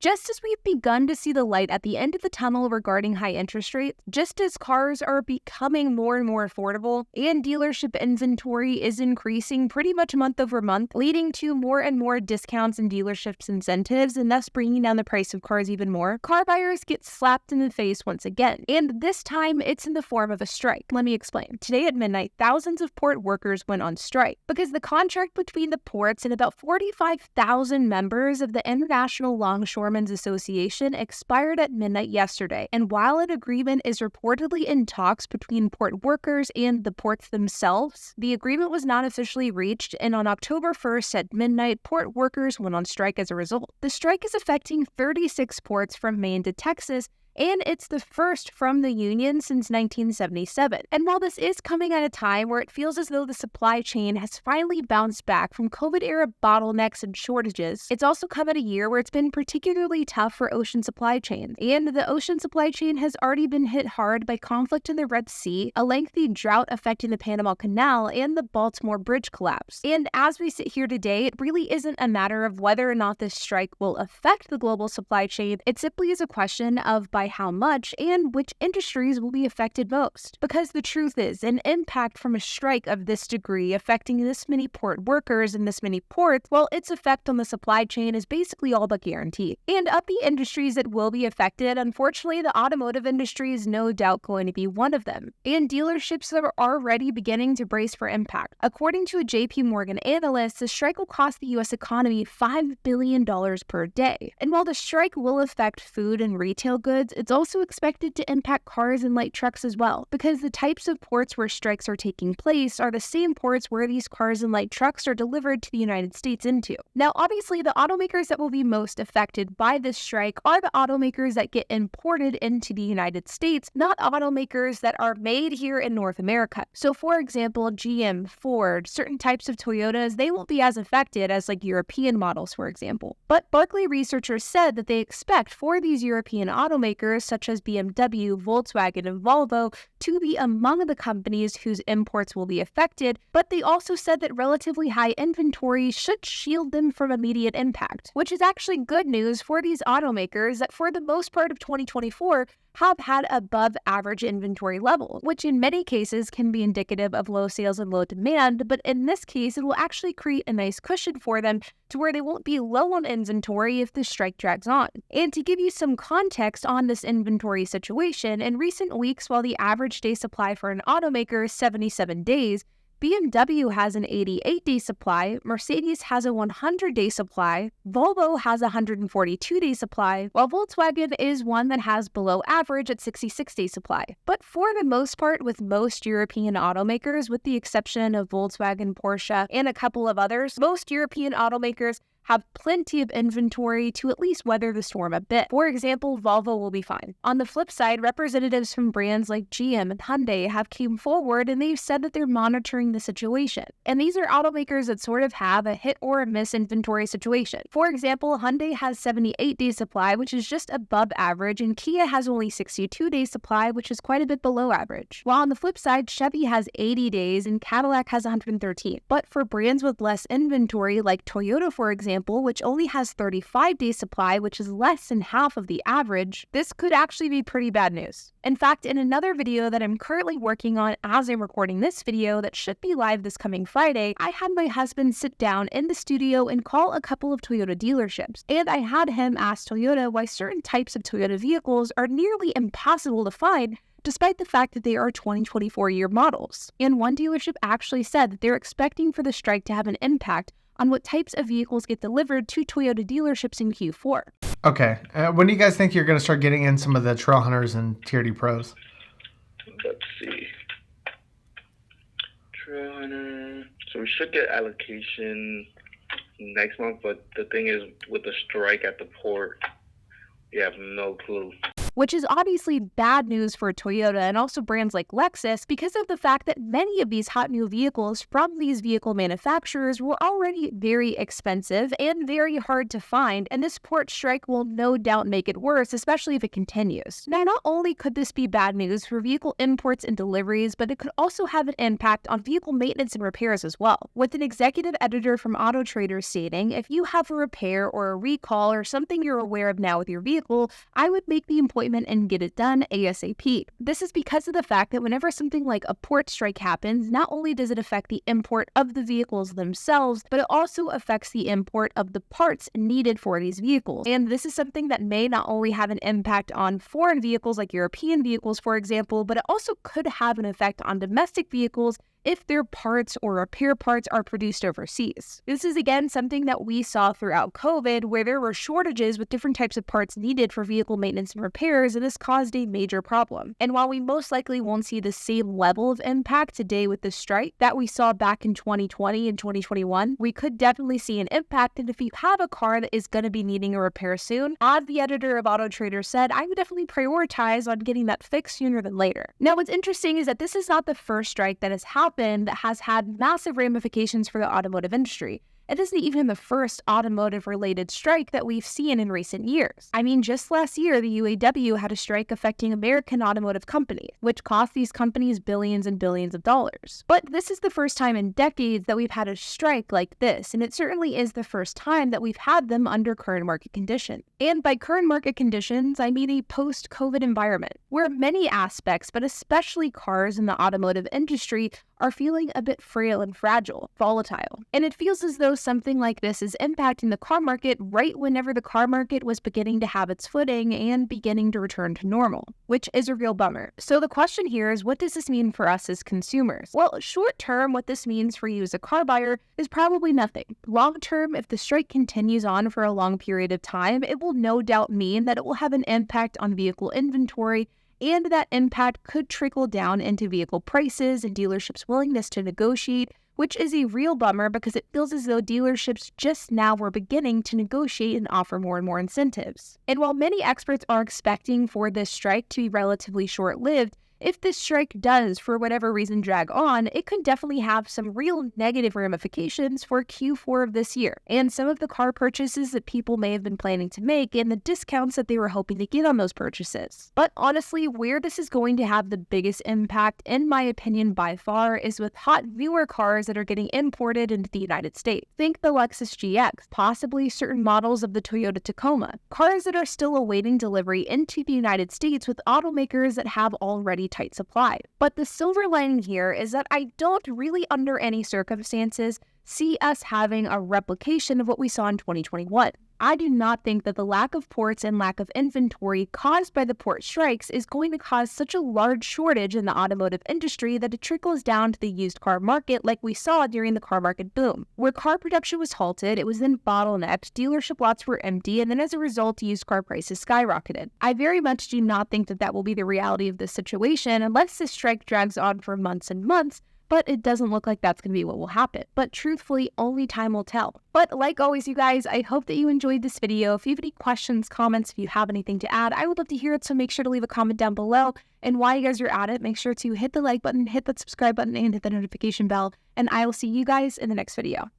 Just as we've begun to see the light at the end of the tunnel regarding high interest rates, just as cars are becoming more and more affordable, and dealership inventory is increasing pretty much month over month, leading to more and more discounts and dealerships' incentives, and thus bringing down the price of cars even more, car buyers get slapped in the face once again. And this time, it's in the form of a strike. Let me explain. Today at midnight, thousands of port workers went on strike because the contract between the ports and about 45,000 members of the International Longshoremen's Association expired at midnight yesterday. And while an agreement is reportedly in talks between port workers and the ports themselves, the agreement was not officially reached, and on October 1st at midnight, port workers went on strike as a result. The strike is affecting 36 ports from Maine to Texas, and it's the first from the union since 1977. And while this is coming at a time where it feels as though the supply chain has finally bounced back from COVID-era bottlenecks and shortages, it's also come at a year where it's been particularly tough for ocean supply chains. And the ocean supply chain has already been hit hard by conflict in the Red Sea, a lengthy drought affecting the Panama Canal, and the Baltimore Bridge collapse. And as we sit here today, it really isn't a matter of whether or not this strike will affect the global supply chain. It simply is a question of by how much and which industries will be affected most. Because the truth is, an impact from a strike of this degree affecting this many port workers and this many ports, well, its effect on the supply chain is basically all but guaranteed. And of the industries that will be affected, unfortunately, the automotive industry is no doubt going to be one of them. And dealerships are already beginning to brace for impact. According to a JP Morgan analyst, the strike will cost the U.S. economy $5 billion per day. And while the strike will affect food and retail goods, it's also expected to impact cars and light trucks as well, because the types of ports where strikes are taking place are the same ports where these cars and light trucks are delivered to the United States into. Now, obviously, the automakers that will be most affected by this strike are the automakers that get imported into the United States, not automakers that are made here in North America. So, for example, GM, Ford, certain types of Toyotas, they won't be as affected as like European models, for example. But Barclay researchers said that they expect for these European automakers such as BMW, Volkswagen, and Volvo to be among the companies whose imports will be affected, but they also said that relatively high inventory should shield them from immediate impact, which is actually good news for these automakers that for the most part of 2024 have had above average inventory level, which in many cases can be indicative of low sales and low demand, but in this case, it will actually create a nice cushion for them to where they won't be low on inventory if the strike drags on. And to give you some context on this inventory situation, in recent weeks, while the average day supply for an automaker is 77 days, BMW has an 88-day supply, Mercedes has a 100-day supply, Volvo has a 142-day supply, while Volkswagen is one that has below average at 66-day supply. But for the most part, with most European automakers, with the exception of Volkswagen, Porsche, and a couple of others, most European automakers have plenty of inventory to at least weather the storm a bit. For example, Volvo will be fine. On the flip side, representatives from brands like GM and Hyundai have came forward and they've said that they're monitoring the situation. And these are automakers that sort of have a hit or a miss inventory situation. For example, Hyundai has 78-day supply, which is just above average, and Kia has only 62-day supply, which is quite a bit below average. While on the flip side, Chevy has 80 days and Cadillac has 113. But for brands with less inventory, like Toyota, for example, which only has 35-day supply, which is less than half of the average, this could actually be pretty bad news. In fact, in another video that I'm currently working on as I'm recording this video that should be live this coming Friday, I had my husband sit down in the studio and call a couple of Toyota dealerships. And I had him ask Toyota why certain types of Toyota vehicles are nearly impossible to find despite the fact that they are 2024 year models. And one dealership actually said that they're expecting for the strike to have an impact on what types of vehicles get delivered to Toyota dealerships in Q4. Okay. When do you guys think you're going to start getting in some of the Trail Hunters and TRD Pros? Let's see. Trail Hunter. So we should get allocation next month, but the thing is, with the strike at the port, we have no clue. which is obviously bad news for Toyota and also brands like Lexus because of the fact that many of these hot new vehicles from these vehicle manufacturers were already very expensive and very hard to find, and this port strike will no doubt make it worse, especially if it continues. Now, not only could this be bad news for vehicle imports and deliveries, but it could also have an impact on vehicle maintenance and repairs as well, with an executive editor from Auto Trader stating, if you have a repair or a recall or something you're aware of now with your vehicle, I would make the appointment and get it done ASAP. This is because of the fact that whenever something like a port strike happens, not only does it affect the import of the vehicles themselves, but it also affects the import of the parts needed for these vehicles. And this is something that may not only have an impact on foreign vehicles like European vehicles, for example, but it also could have an effect on domestic vehicles if their parts or repair parts are produced overseas. This is again something that we saw throughout COVID, where there were shortages with different types of parts needed for vehicle maintenance and repairs, and this caused a major problem. And while we most likely won't see the same level of impact today with the strike that we saw back in 2020 and 2021, we could definitely see an impact. And if you have a car that is going to be needing a repair soon, the editor of Auto Trader said, I would definitely prioritize on getting that fixed sooner than later. Now, what's interesting is that this is not the first strike that has happened that has had massive ramifications for the automotive industry. It isn't even the first automotive-related strike that we've seen in recent years. I mean, just last year, the UAW had a strike affecting American automotive companies, which cost these companies billions and billions of dollars. But this is the first time in decades that we've had a strike like this, and it certainly is the first time that we've had them under current market conditions. And by current market conditions, I mean a post-COVID environment, where many aspects, but especially cars in the automotive industry, are feeling a bit frail and fragile, volatile. And it feels as though something like this is impacting the car market right whenever the car market was beginning to have its footing and beginning to return to normal, which is a real bummer. So the question here is, what does this mean for us as consumers? Well, short term, what this means for you as a car buyer is probably nothing. Long term, if the strike continues on for a long period of time, it will no doubt mean that it will have an impact on vehicle inventory, and that impact could trickle down into vehicle prices and dealerships' willingness to negotiate, which is a real bummer because it feels as though dealerships just now were beginning to negotiate and offer more and more incentives. And while many experts are expecting for this strike to be relatively short-lived, if this strike does, for whatever reason, drag on, it could definitely have some real negative ramifications for Q4 of this year, and some of the car purchases that people may have been planning to make, and the discounts that they were hoping to get on those purchases. But honestly, where this is going to have the biggest impact, in my opinion by far, is with hot, newer cars that are getting imported into the United States. Think the Lexus GX, possibly certain models of the Toyota Tacoma, cars that are still awaiting delivery into the United States with automakers that have already tight supply. But the silver lining here is that I don't really, under any circumstances, see us having a replication of what we saw in 2021. I do not think that the lack of ports and lack of inventory caused by the port strikes is going to cause such a large shortage in the automotive industry that it trickles down to the used car market like we saw during the car market boom. Where car production was halted, it was then bottlenecked, dealership lots were empty, and then as a result, used car prices skyrocketed. I very much do not think that that will be the reality of this situation unless this strike drags on for months and months, but it doesn't look like that's going to be what will happen. But truthfully, only time will tell. But like always, you guys, I hope that you enjoyed this video. If you have any questions, comments, if you have anything to add, I would love to hear it, so make sure to leave a comment down below. And while you guys are at it, make sure to hit the like button, hit that subscribe button, and hit the notification bell. And I will see you guys in the next video.